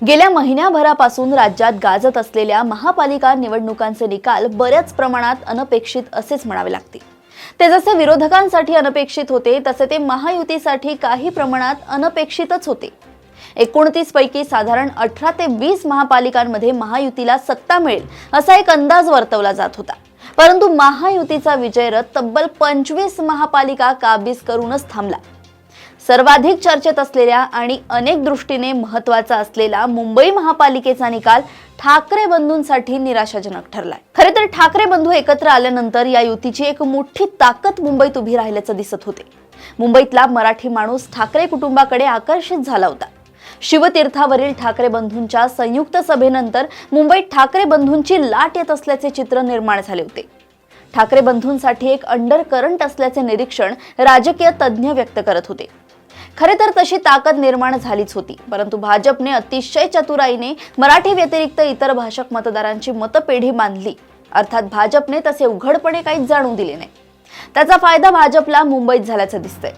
गेल्या महिन्याभरापासून राज्यात गाजत असलेल्या महापालिका निवडणुकांचे निकाल बऱ्याच प्रमाणात अनपेक्षित असेच म्हणावे लागतील। ते जसे विरोधकांसाठी अनपेक्षित होते तसे ते महायुतीसाठी काही प्रमाणात अनपेक्षितच होते। 29 पैकी साधारण 18 ते 20 महापालिकांमध्ये महायुतीला सत्ता मिळेल असा एक अंदाज वर्तवला जात होता। परंतु महायुतीचा विजय रथ तब्बल 25 महापालिका काबीज करूनच थांबला। सर्वाधिक चर्चेत असलेल्या आणि अनेक दृष्टीने महत्त्वाचा असलेला मुंबई महापालिकेचा निकाल ठाकरे बंधूंसाठी निराशाजनक ठरलाय। खरे तर ठाकरे बंधू एकत्र आल्यानंतर या युतीची एक मोठी ताकद मुंबईत उभी राहिल्याचं दिसत होते। मुंबईतला मराठी माणूस ठाकरे कुटुंबाकडे आकर्षित झाला होता। शिवतीर्थावरील ठाकरे बंधूंच्या संयुक्त सभेनंतर मुंबईत ठाकरे बंधूंची लाट येत असल्याचे चित्र निर्माण झाले होते। ठाकरे बंधूंसाठी एक अंडर करंट असल्याचे निरीक्षण राजकीय तज्ञ व्यक्त करत होते। खरे तर तशी ताकद निर्माण झालीच होती, परंतु भाजपने अतिशय चतुराईने मराठी व्यतिरिक्त इतर भाषक मतदारांची मतपेढी बांधली। अर्थात भाजपने तसे उघडपणे काहीच जाणून दिले नाही। त्याचा फायदा भाजपला मुंबईत झाल्याचं दिसतंय।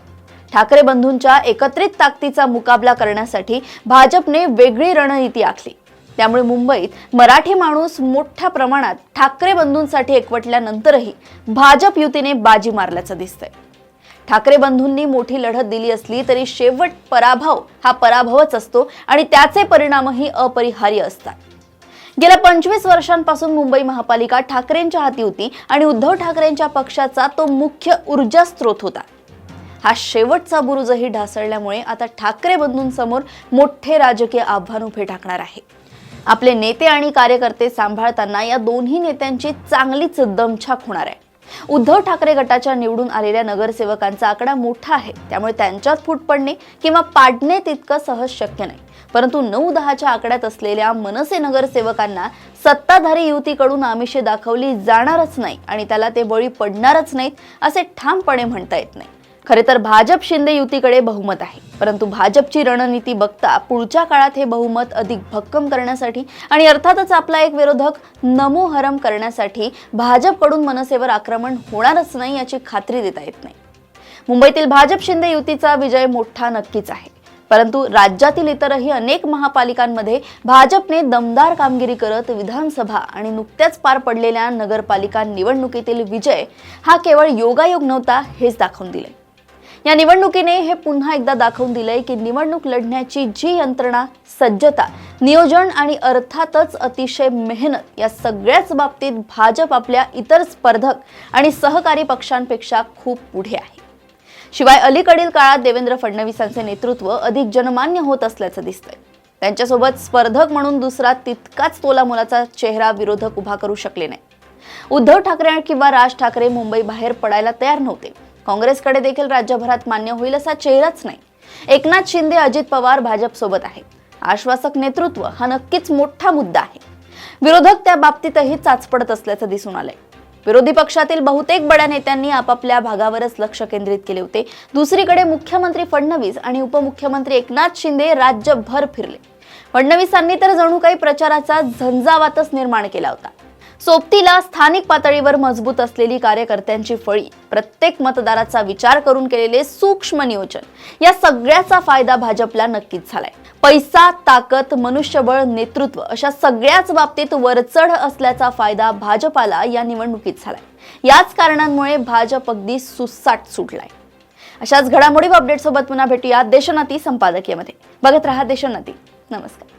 ठाकरे बंधूंच्या एकत्रित ताकदीचा मुकाबला करण्यासाठी भाजपने वेगळी रणनीती आखली। त्यामुळे मुंबईत मराठी माणूस मोठ्या प्रमाणात ठाकरे बंधूंसाठी एकवटल्यानंतरही भाजप युतीने बाजी मारल्याचं दिसतंय। ठाकरे बंधूंनी मोठी लढत दिली असली तरी शेवट पराभव हा पराभवच असतो आणि त्याचे परिणामही अपरिहार्य असतात। गेल्या 25 वर्षांपासून मुंबई महापालिका ठाकरेंच्या हाती होती आणि उद्धव ठाकरेंच्या पक्षाचा तो मुख्य ऊर्जा स्रोत होता। हा शेवटचा बुरुजही ढासळल्यामुळे आता ठाकरे बंधूंसमोर मोठे राजकीय आव्हान उभे ठाकणार आहे। आपले नेते आणि कार्यकर्ते सांभाळताना या दोन्ही नेत्यांची चांगलीच दमछाक होणार आहे। उद्धव ठाकरे गटाच्या निवडून आलेल्या नगरसेवकांचा आकडा मोठा आहे, त्यामुळे त्यांच्यात फूट पडणे किंवा पाडणे तितकं सहज शक्य नाही। परंतु 9-10च्या आकड्यात असलेल्या मनसे नगरसेवकांना सत्ताधारी युतीकडून आमिषे दाखवली जाणारच नाही आणि त्याला ते बळी पडणारच नाहीत असे ठामपणे म्हणता येत नाही। खरे तर भाजप शिंदे युतीकडे बहुमत आहे, परंतु भाजपची रणनीती बघता पुढच्या काळात हे बहुमत अधिक भक्कम करण्यासाठी आणि अर्थातच आपला एक विरोधक नमोहरम करण्यासाठी भाजपकडून मनसेवर आक्रमण होणारच नाही याची खात्री देता येत नाही। मुंबईतील भाजप शिंदे युतीचा विजय मोठा नक्कीच आहे, परंतु राज्यातील इतरही अनेक महापालिकांमध्ये भाजपने दमदार कामगिरी करत विधानसभा आणि नुकत्याच पार पडलेल्या नगरपालिका निवडणुकीतील विजय हा केवळ योगायोग नव्हता हेच दाखवून दिले। या निवडणुकीने हे पुन्हा एकदा दाखवून दिलंय की निवडणूक लढण्याची जी यंत्रणा, सज्जता, नियोजन आणि अर्थातच अतिशय मेहनत या सगळ्याच बाबतीत भाजप आपल्या इतर स्पर्धक आणि सहकारी पक्षांपेक्षा खूप पुढे आहे। शिवाय अलीकडील काळात देवेंद्र फडणवीसांचे नेतृत्व अधिक जनमान्य होत असल्याचं दिसतंय। त्यांच्यासोबत स्पर्धक म्हणून दुसरा तितकाच तोलामोलाचा चेहरा विरोधक उभा करू शकले नाही। उद्धव ठाकरे किंवा राज ठाकरे मुंबई बाहेर पडायला तयार नव्हते। काँग्रेसकडे देखील राज्यभरात मान्य होईल असा चेहराच नाही। एकनाथ शिंदे, अजित पवार भाजप सोबत आहेत। आश्वासक नेतृत्व हा नक्कीच मोठा मुद्दा आहे। विरोधक त्या बाबतीतही चाचपडत असल्याचं दिसून आलंय। विरोधी पक्षातील बहुतेक बड्या नेत्यांनी आपापल्या भागावरच लक्ष केंद्रित केले होते। दुसरीकडे मुख्यमंत्री फडणवीस आणि उपमुख्यमंत्री एकनाथ शिंदे राज्यभर फिरले। फडणवीसांनी तर जणू काही प्रचाराचा झंझावातच निर्माण केला होता। सोबतीला स्थानिक पातळीवर मजबूत असलेली कार्यकर्त्यांची फळी, प्रत्येक मतदाराचा विचार करून केलेले सूक्ष्म नियोजन या सगळ्याचा फायदा भाजपला नक्कीच झालाय। पैसा, ताकद, मनुष्यबळ, नेतृत्व अशा सगळ्याच बाबतीत वरचढ असल्याचा फायदा भाजपाला या निवडणुकीत झालाय। याच कारणांमुळे भाजप अगदी सुसाट सुटलाय। अशाच घडामोडी व अपडेट सोबत पुन्हा भेटूया देशोन्नती संपादकीयमध्ये। बघत रहा देशोन्नती। नमस्कार।